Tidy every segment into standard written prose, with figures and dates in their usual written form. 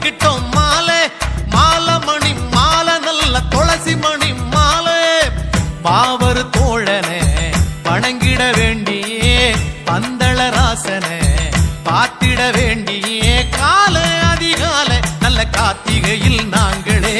கட்டிக்கிட்டோம் மாலை மாலை மணி மாலை நல்ல துளசி மணி மாலை பாவர் தோழனே வணங்கிட வேண்டியே பந்தள ராசனே பார்த்திட வேண்டியே கால அதிகாலை நல்ல கார்த்திகையில் நாங்களே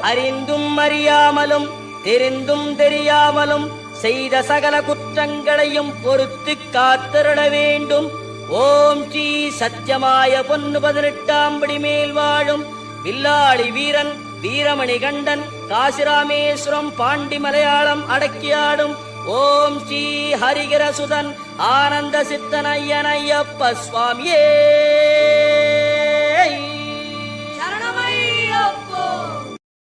அறிந்தும் அறியாமலும் தெரிந்தும் தெரியாமலும் செய்த சகல குற்றங்களையும் பொறுத்து காத்திருட வேண்டும். ஓம் ஸ்ரீ சத்தியமாய பொன்னு 18ஆம் படி மேல் வாழும் வில்லாளி வீரன் வீரமணி கண்டன் காசிராமேஸ்வரம் பாண்டி மலையாளம் அடக்கியாடும் ஓம் ஸ்ரீ ஹரிகரசுதன் ஆனந்த சித்தனையனையப்ப சுவாமியே.